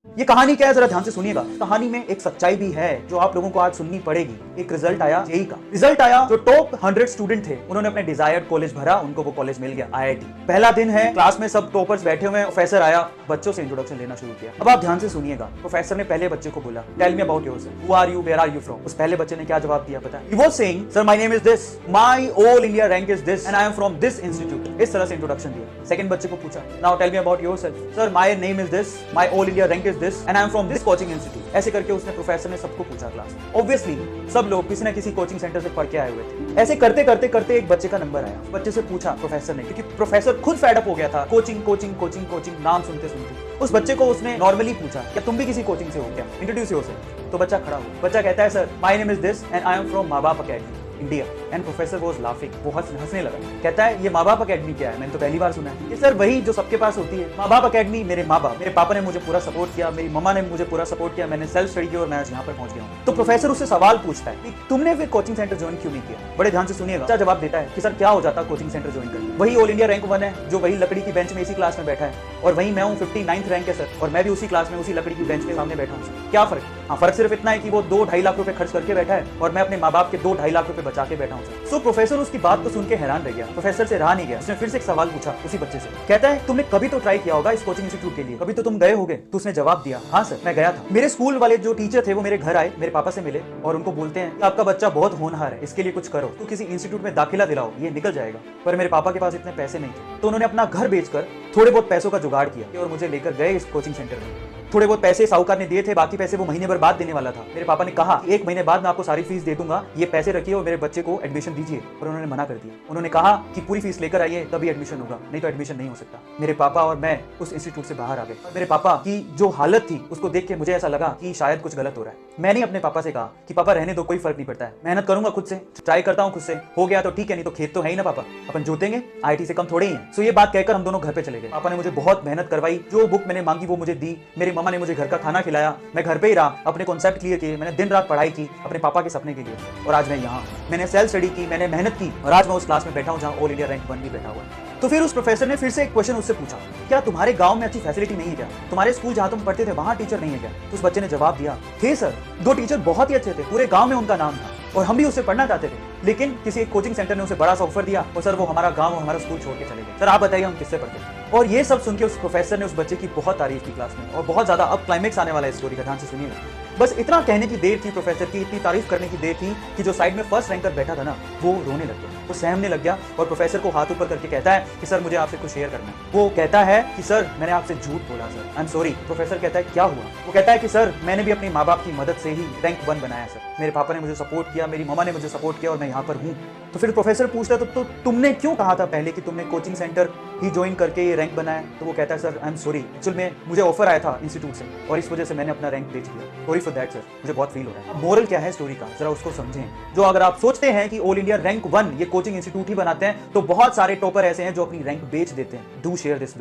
ये कहानी क्या है जरा ध्यान से सुनिएगा। कहानी में एक सच्चाई भी है जो आप लोगों को आज सुननी पड़ेगी। एक रिजल्ट आया जेईई का। रिजल्ट आया, जो टॉप 100 स्टूडेंट थे उन्होंने अपने डिजायर्ड कॉलेज भरा, उनको वो कॉलेज मिल गया, आईआईटी। पहला दिन है, क्लास में सब टॉपर्स बैठे हुए हैं। प्रोफेसर आया, बच्चों से इंट्रोडक्शन लेना शुरू किया। अब आप ध्यान से सुनिएगा। प्रोफेसर ने पहले बच्चे को बोला, tell me about yourself, who are you, where are you from. उस पहले बच्चे ने क्या जवाब दिया पता है? He was saying, sir my name is this, my all India rank is this and I am from this institute. इस तरह से इंट्रोडक्शन दिया। सेकंड बच्चे को पूछा, now tell me about yourself, sir my name is this, my all India rank is this and I am from this coaching institute. ऐसे करके उसने प्रोफेसर ने सबको पूछा क्लास। ऑब्वियसली सब लोग किसी ना किसी कोचिंग सेंटर से पढ़ के आए हुए थे। ऐसे करते करते करते एक बच्चे का नंबर आया। बच्चे से पूछा प्रोफेसर ने, क्योंकि प्रोफेसर खुद फेड अप हो गया था कोचिंग कोचिंग कोचिंग कोचिंग नाम सुनते सुनते। उस बच्चे को उसने नॉर्मली पूछा, क्या तुम भी किसी कोचिंग से हो क्या, इंट्रोड्यूस योरसेल्फ। तो बच्चा खड़ा हुआ। बच्चा कहता है, sir my name is this and I am from माँ बाप academy India. And professor was laughing, वो हंसने लगा। कहता है, ये माँ बाप अकेडमी क्या है, मैंने तो पहली बार सुना है। ये सर वही जो सबके पास होती है, माँ बाप अकेडमी। मेरे माँ बाप, मेरे पापा ने मुझे पूरा सपोर्ट किया, मेरी मम्मा ने मुझे पूरा सपोर्ट किया, मैंने सेल्फ स्टडी किया और मैं आज यहाँ पर पहुंच गया हूँ। तो प्रोफेसर उससे सवाल पूछता है कि तुमने फिर कोचिंग सेंटर ज्वाइन क्यों नहीं किया। बड़े ध्यान से सुनिएगा। अच्छा जवाब देता है कि सर क्या हो जाता कोचिंग सेंटर ज्वाइन करके, वही ऑल इंडिया रैंक 1 है जो वही लकड़ी की बेंच में इसी क्लास में बैठा है, और वही मैं हूँ 59th रैंक है सर, और मैं भी उसी क्लास में उसी लकड़ी की बेंच के सामने बैठा हूँ। क्या फर्क? हाँ, फर्क सिर्फ इतना है कि वो 2-2.5 लाख रुपए खर्च करके बैठा है और मैं अपने माँ बाप के 2-2.5 लाख रुपए बचा के बैठा हूँ। सो प्रोफेसर उसकी बात को सुन के हैरान रह गया। प्रोफेसर से रहा नहीं गया। उसने फिर से एक सवाल पूछा उसी बच्चे से। कहता है, तुमने कभी तो ट्राई किया होगा इस कोचिंग इंस्टीट्यूट के लिए, कभी तो तुम गए होगे। तो उसने जवाब दिया, हाँ सर मैं गया था। मेरे स्कूल वाले जो टीचर थे वो मेरे घर आए, मेरे पापा से मिले और उनको बोलते हैं, आपका बच्चा बहुत होनहार है, इसके लिए कुछ करो, तो किसी इंस्टीट्यूट में दाखिला दिलाओ, ये निकल जाएगा। पर मेरे पापा के पास इतने पैसे नहीं थे, तो उन्होंने अपना घर बेचकर थोड़े बहुत पैसों का जुगाड़ किया और मुझे लेकर गए इस कोचिंग सेंटर में। थोड़े बहुत पैसे साहूकार ने दिए थे, बाकी पैसे वो महीने भर बाद देने वाला था। मेरे पापा ने कहा कि 1 महीने बाद मैं आपको सारी फीस दे दूंगा, ये पैसे रखिए और मेरे बच्चे को एडमिशन दीजिए। और उन्होंने मना कर दिया। उन्होंने कहा कि पूरी फीस लेकर आइए तभी एडमिशन होगा, नहीं तो एडमिशन नहीं हो सकता। मेरे पापा और मैं उस इंस्टीट्यूट से बाहर आ गए। मेरे पापा की जो हालत थी उसको देख के मुझे ऐसा लगा कि शायद कुछ गलत हो रहा है। मैंने अपने पापा से कहा कि पापा रहने दो, कोई फर्क नहीं पड़ता है, मेहनत करूंगा खुद से, ट्राई करता हूँ खुद से, हो गया तो ठीक है, नहीं तो खेत तो है ही ना पापा, अपन जोतेंगे, आईआईटी से कम थोड़े ही है। सो ये बात कहकर हम दोनों घर पे चले गए। पापा ने मुझे बहुत मेहनत करवाई, जो बुक मैंने मांगी वो मुझे दी, मेरी मम्मा ने मुझे घर का खाना खिलाया, मैं घर पे ही रहा, अपने कॉन्सेप्ट क्लियर किए, मैंने दिन रात पढ़ाई की अपने पापा के सपने के लिए, और आज मैं यहाँ, मैंने सेल्फ स्टडी की, मैंने मेहनत की और आज मैं उस क्लास में बैठा हूँ जहाँ ऑल इंडिया रैंक 1 भी बैठा हुआ है। तो फिर उस प्रोफेसर ने फिर से एक क्वेश्चन उससे पूछा, क्या तुम्हारे गांव में अच्छी फैसिलिटी नहीं है क्या, तुम्हारे स्कूल जहाँ तुम पढ़ते थे वहाँ टीचर नहीं है क्या। तो उस बच्चे ने जवाब दिया, थे सर, 2 टीचर बहुत ही अच्छे थे, पूरे गांव में उनका नाम था और हम भी उससे पढ़ना चाहते थे, लेकिन किसी एक कोचिंग सेंटर ने उसे बड़ा सा ऑफर दिया और सर वो हमारा गांव और हमारा स्कूल छोड़ के चले गए। सर आप बताइए हम किससे पढ़ते। और ये सब सुन के उस प्रोफेसर ने उस बच्चे की बहुत तारीफ की क्लास में, और बहुत ज्यादा। अब क्लाइमेक्स आने वाला है स्टोरी का, ध्यान से सुनिएगा। बस इतना कहने की देर थी प्रोफेसर की, इतनी तारीफ करने की देर थी कि जो साइड में फर्स्ट रैंकर बैठा था ना, वो रोने लग गया, वो सहमने लग गया और प्रोफेसर को हाथ ऊपर करके कहता है कि सर मुझे आपसे कुछ शेयर करना है। वो कहता है कि सर मैंने आपसे झूठ बोला sir, I am sorry. Professor कहता है क्या हुआ। वो कहता है कि सर मैंने भी अपने माँ बाप की मदद से ही रैंक 1 बनाया सर, मेरे पापा ने मुझे सपोर्ट किया, मेरी मम्मा ने मुझे सपोर्ट किया और मैं यहाँ पर हूँ। तो फिर प्रोफेसर पूछता है, तो तुमने क्यों कहा था पहले कि तुमने कोचिंग सेंटर ही ज्वाइन करके ये रैंक बनाया। तो वो कहता है, sir I am sorry, actual में मुझे ऑफर आया था इंस्टीट्यूट से और इस वजह से मैंने अपना रैंक बेच दिया, सॉरी फॉर दैट सर, मुझे बहुत फील हो रहा है। मोरल क्या है स्टोरी का, जरा उसको समझें। जो अगर आप सोचते हैं कि ऑल इंडिया रैंक 1 ये कोचिंग इंस्टीट्यूट ही बनाते हैं, तो बहुत सारे टॉपर ऐसे हैं जो अपनी रैंक बेच देते हैं। Do share this video.